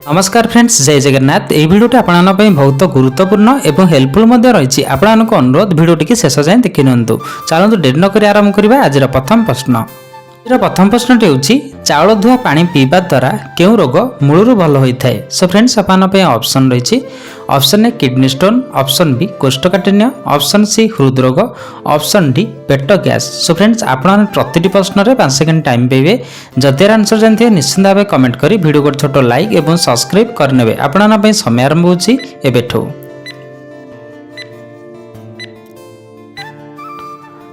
नमस्कार फ्रेंड्स, जय जगन्नाथ। ये भिडियोटी आपन बहुत गुरुत्वपूर्ण एवं हेल्पफुल रही। आपण अनुरोध भिडियोटी शेष जाए देखि नियंतु। चलतु डेरी नक आरंभ करवा। आज प्रथम प्रश्न। आज प्रथम प्रश्नटी होछि चाउल धुआ पानी पीवा द्वारा केउ रोग मूलरू भल होता है। सो फ्रेंड्स आपन ऑप्शन रही। Option A kidney stone, option B कोष्ठकाठिन्य, ऑप्शन सी हृदरोग, ऑप्शन डी पेट गैस। सो फ्रेंड्स आपन प्रति प्रश्न रे 5 सेकंड टाइम पेबे। जदि आंसर जानते निश्चित भाव कमेंट करी वीडियो को छोटो लाइक एवं सब्सक्राइब करने। आपण समय आरंभ होछि एबेठो।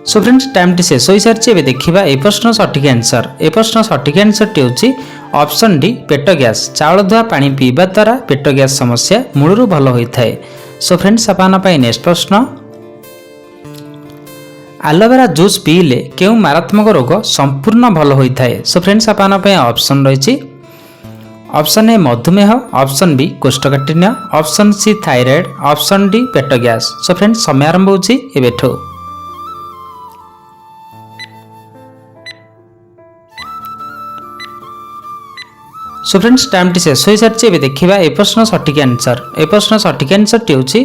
सो फ्रेंड्स टाइम टी शेष हो सारी। एबे देखिबा ए प्रश्न सठिक आंसर। ए प्रश्न सठिक आंसर टी होछि ऑप्शन डी पेट गैस। चाउल धुआ पानी पीवा द्वारा पेट गैस समस्या मूलरू भल होता है। सो फ्रेंड्स आपन पई नेक्स्ट प्रश्न। एलोवेरा जूस पीले केउ मारात्मक रोग संपूर्ण भल होता है। सो फ्रेंड्स आपन पई ऑप्शन रही। ऑप्शन ए मधुमेह, ऑप्शन बी कोष्ठकाठिन्य, option C thyroid, option D पेट गैस। सो फ्रेंड्स समय आरंभ होछि एबेठो। सो फ्रेंड्स टाइम टी शेष हो सारी। एबे देखिबा ए प्रश्न सठिक आंसर। ए प्रश्न सठिक आंसर टी होछि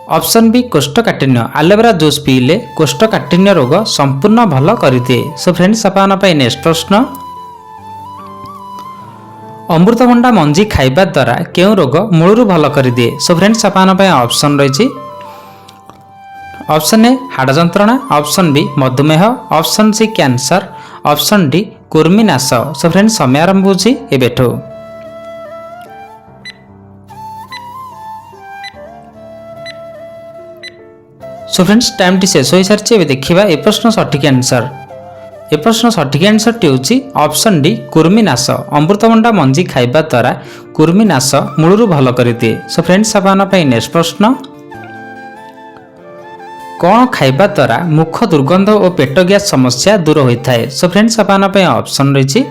ऑप्शन बी कोष्ठकाठिन्य। एलोवेरा जूस पीले कोष्ठकाठिन्य रोग संपूर्ण भल करदिए। सो फ्रेंड्स आपन पई नेक्स्ट प्रश्न। अमृतभंडा मंजी खाइबा द्वारा केउ रोग मूलरू भल करदिए। सो फ्रेंड्स आपन पई ऑप्शन रही। ऑप्शन ए हाड़ जंत्रणा, ऑप्शन बी मधुमेह, option C cancer, option D कुर्मीनाश। सो फ्रेंड्स समय आरंभ होछि एबेठो। सो फ्रेंड्स टाइम टी शेष हो सारी। एबे देखिबा ए प्रश्न सठिक आंसर। ए प्रश्न सठिक आंसर टी होछि ऑप्शन डी कुर्मीनाश। अमृतभंडा मंजी खाइबा द्वारा कुर्मीनाश मूलरू भल करदिए। सो फ्रेंड्स आपन पई नेक्स्ट प्रश्न। कौन खाइबा द्वारा मुख दुर्गंध और पेट गैस समस्या दूर होता है। सो फ्रेंड्स आपन पई ऑप्शन रही।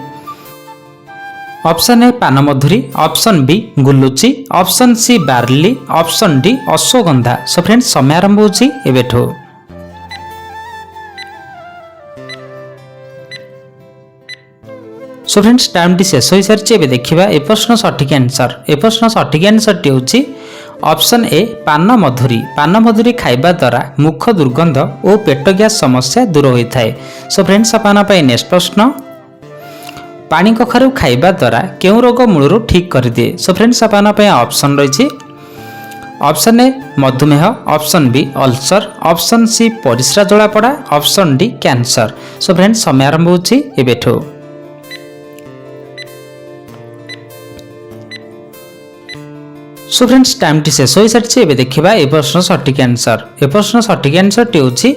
ऑप्शन ए पानमधुरी, ऑप्शन बी गुलुची, option C barley, option D अश्वगंधा। सो फ्रेंड्स समय आरंभ होछि एबेठो। सो फ्रेंड्स टाइम टी शेष हो सारी। एबे देखिबा ए प्रश्न सठिक आंसर। ए प्रश्न सठिक आंसर टी होछि ऑप्शन ए पानमधुरी। पानमधुरी खाइबा द्वारा मुख दुर्गंध और पेट गैस समस्या दूर होता है। सो फ्रेंड्स आपन पई नेक्स्ट प्रश्न। पानी कखारु खाइबा द्वारा केउ रोग मूलरू ठीक कर दिए। सो फ्रेंड्स आपन पई ऑप्शन रही। ऑप्शन ए मधुमेह, option B ulcer, option C परिस्रा जलापड़ा, option D cancer. So friends समय आरंभ होछि एबेठो। सो फ्रेंड्स टाइम टी शेष हो सारी। एबे देखिबा ए प्रश्न सठिक आंसर। ए प्रश्न सठिक आंसर टी होछि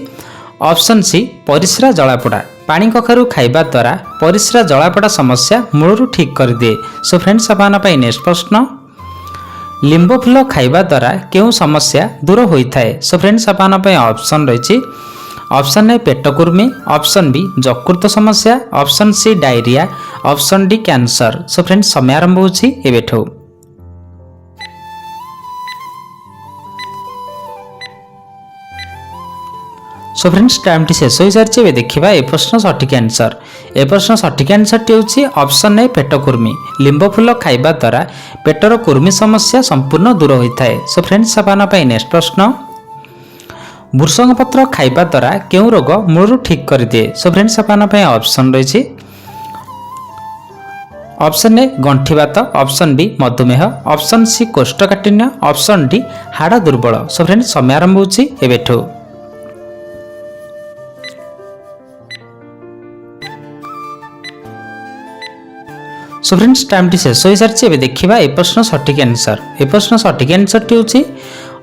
ऑप्शन सी परिस्रा जलापड़ा। पानी कखारु खाइबा द्वारा परिस्रा जलापड़ा समस्या मूलरू ठीक कर दिए। सो फ्रेंड्स आपन पई नेक्स्ट प्रश्न। लिंब फूल खाइबा द्वारा केउ समस्या दूर होता है। सो फ्रेंड्स आपन पई ऑप्शन रही। ऑप्शन ए पेट कुर्मी, ऑप्शन बी यकृत समस्या, option C diarrhoea, option D cancer. So friends समय आरंभ होछि एबेठो। सो फ्रेंड्स टाइम टी शेष हो सारी। एबे देखिबा ए प्रश्न सठिक आंसर। ए प्रश्न सठिक आंसर टी होछि ऑप्शन ए पेट कुर्मी। लिंब फूल खाइबा द्वारा पेटर कुर्मी समस्या संपूर्ण दूर होता है। सो फ्रेंड्स आपन पई नेक्स्ट प्रश्न। भृषंग पत्र खाइबा द्वारा केउ रोग मूलरू ठीक कर दिए। सो फ्रेंड्स आपन पई ऑप्शन रही। ऑप्शन ए गंठीबात, ऑप्शन बी मधुमेह, ऑप्शन सी कोष्ठकाठिन्य, ऑप्शन डी हाड़ दुर्बल। सो फ्रेंड्स समय आरंभ होछि एबेठो। सो फ्रेंड्स टाइम टी शेष हो सारी। एबे देखिबा ए प्रश्न सठिक आंसर। ए प्रश्न सठिक आंसर टी होछि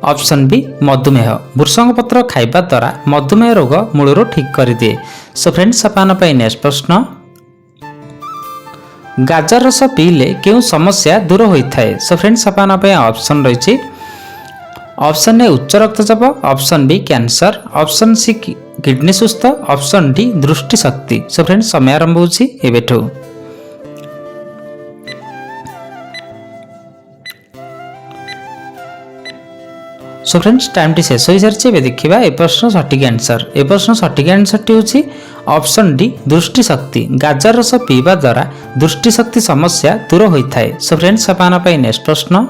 ऑप्शन बी मधुमेह। भृषंग पत्र खाइबा द्वारा मधुमेह रोग मूलरू ठीक कर दिए। सो फ्रेंड्स आपन पई नेक्स्ट प्रश्न। गाजर रस पीले केउ समस्या दूर होता है। सो फ्रेंड्स आपन पई ऑप्शन रही। ऑप्शन ए उच्च रक्तचाप, option B cancer, option C kidney सुस्थ, ऑप्शन डी दृष्टि शक्ति। सो फ्रेंड्स समय आरंभ होछि एबेठो। सो फ्रेंड्स टाइम टी शेष हो सारी ए देखा ए प्रश्न सठिक आंसर। ए प्रश्न सठिक आंसर टी हूँ ऑप्शन डी दृष्टि शक्ति। गाजर रस पीवा द्वारा दृष्टि शक्ति समस्या दूर होता है। सो फ्रेंड्स आप नेक्स्ट प्रश्न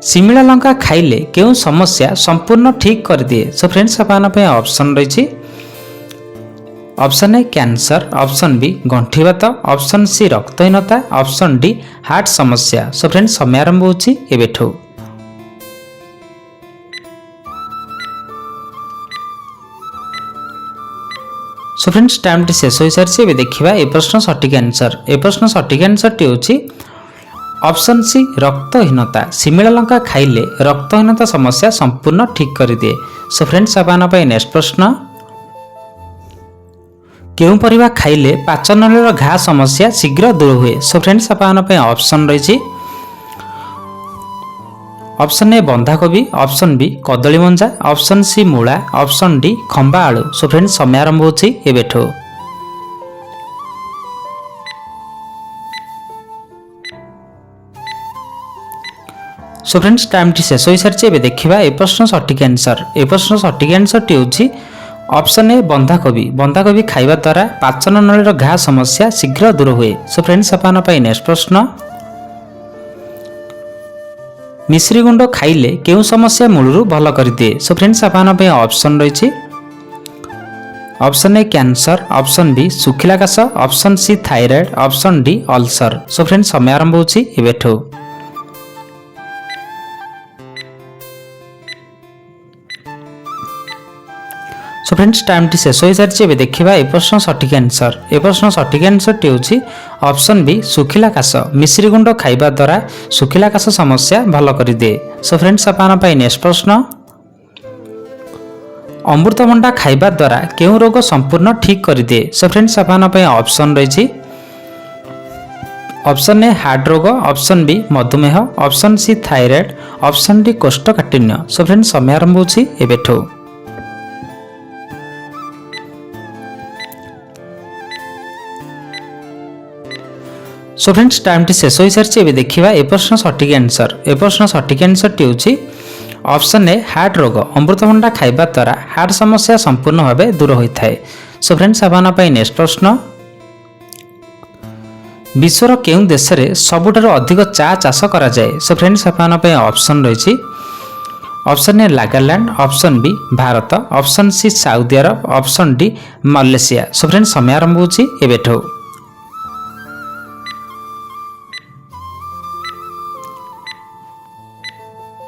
शिमिला लंका खाइले क्यों समस्या संपूर्ण ठीक कर दिए। सो फ्रेंड्स आप ऑप्शन रही option A cancer, option B गंठीवात, ऑप्शन सी रक्तहीनता, ऑप्शन डी हार्ट समस्या। सो फ्रेंड्स समय आरंभ होची एबेठो। सो फ्रेंड्स टाइम टी शेष हो सारी ए देखा ए प्रश्न सठिक आंसर। ए प्रश्न सठिक आंसर टी होची ऑप्शन सी रक्तहीनता। शिमिला लंका खाइले रक्तहीनता समस्या संपूर्ण ठीक कर दिए। सो फ्रेंड्स आप नेक्स्ट प्रश्न केउं परिबा खाइले पाचन नलीर घा समस्या शीघ्र दूर हुए। सो फ्रेंड्स आप ऑप्शन रही ऑप्शन ए बंधाकोबी, ऑप्शन बी कदली मंजा, ऑप्शन सी मूला, ऑप्शन डी खंबा आलू। सो फ्रेंड्स समय आरंभ होची एबेठो। सो फ्रेंड्स टाइम टी शेष हो सारी ए देखा ए प्रश्न सठिक आंसर। ए प्रश्न सठिक आंसर टी हूँ ऑप्शन ए बंधाकोबी। बंधाकोबी खाइबा द्वारा पाचन नलीर घा समस्या शीघ्र दूर हुए। सो फ्रेंड्स आप नेक्स्ट प्रश्न मिश्री गुंड खाइले केउं समस्या मूलरू भल कर दिए। सो फ्रेंड्स आप ऑप्शन रही option A cancer, option B सुखिला काश, option C thyroid, option D ulcer. So friends समय आरंभ होची एबेठो। सो फ्रेंड्स टाइम टी शेष हो सारी ए देखा ए प्रश्न सठिक आंसर। ए प्रश्न सठिक आंसर टी हूँ ऑप्शन बी सुखिला काश। मिश्री गुंड खाइबा द्वारा सुखिला काश समस्या भल कर दिए। सो फ्रेंड्स आप नेक्स्ट प्रश्न अमृतभंडा खाइबा द्वारा केउं रोग संपूर्ण ठीक कर दिए। सो फ्रेंड्स आप ऑप्शन रही ऑप्शन ए हार्ट रोग, ऑप्शन बी मधुमेह, option C thyroid, option D कोष्ठकाठिन्य। सो फ्रेंड्स समय आरंभ होची एबेठो। सो फ्रेंड्स टाइम टी शेष हो सारी ए देखा ए प्रश्न सठिक आंसर। ए प्रश्न सठिक आंसर टी हूँ ऑप्शन ए हार्ट रोग। अमृतभंडा खाइबा द्वारा हार्ट समस्या संपूर्ण भाव दूर होता है। सो फ्रेंड्स आप नेक्स्ट प्रश्न विश्वर केउं देश में सबुठारु अधिक चा चाष करा जाए। सो फ्रेंड्स आप ऑप्शन रही option A Nagaland, option B Bharat, option C Saudi Arab, option D Malaysia. So friends समय आरंभ होची एबेठो।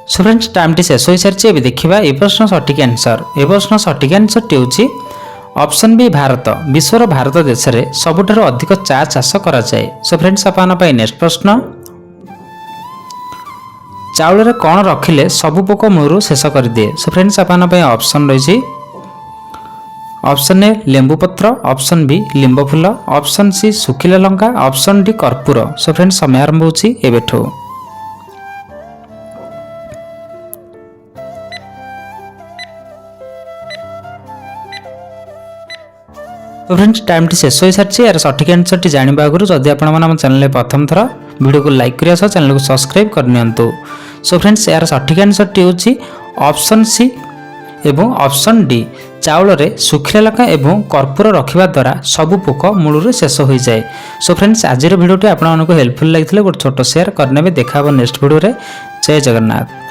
सो फ्रेंड्स टाइम टी शेष हो सारी ए देखा ए प्रश्न सठिक आंसर। ए प्रश्न सठिक आंसर टी हूँ ऑप्शन बी भारत। विश्वर भारत देश में सबुठारु अधिक चा चाष करा जाए। सो फ्रेंड्स आप नेक्स्ट प्रश्न चाउल रे कौन रखिले सबु पोक मूलरू शेष कर दिए। सो फ्रेंड्स आप ऑप्शन रही ऑप्शन ए लेंबू पत्र, ऑप्शन बी लिंब फूल, ऑप्शन सी सुखिला लंका, ऑप्शन डी कर्पूर। सो फ्रेंड्स समय आरंभ होची एबेठो। तो फ्रेंड्स टाइम टी शेष हो सारी यार सठिक आंसर टी जाना आगुरी जदि आप चैनल प्रथम थर वीडियो को लाइक करिया सह चैनल को सब्सक्राइब करनियंतु। सो फ्रेंड्स यार सठिक आंसर टी हूँ ऑप्शन सी एवं ऑप्शन डी चाउल रे सुखिला लंका एवं कर्पूर रखिबा द्वारा सबु पोक मूलरू शेष हो जाए। सो फ्रेंड्स आज वीडियोटी आपको हेल्पफुल लगी गोटे छोट शेयर करने देखा नेक्स्ट वीडियो रे। जय जगन्नाथ।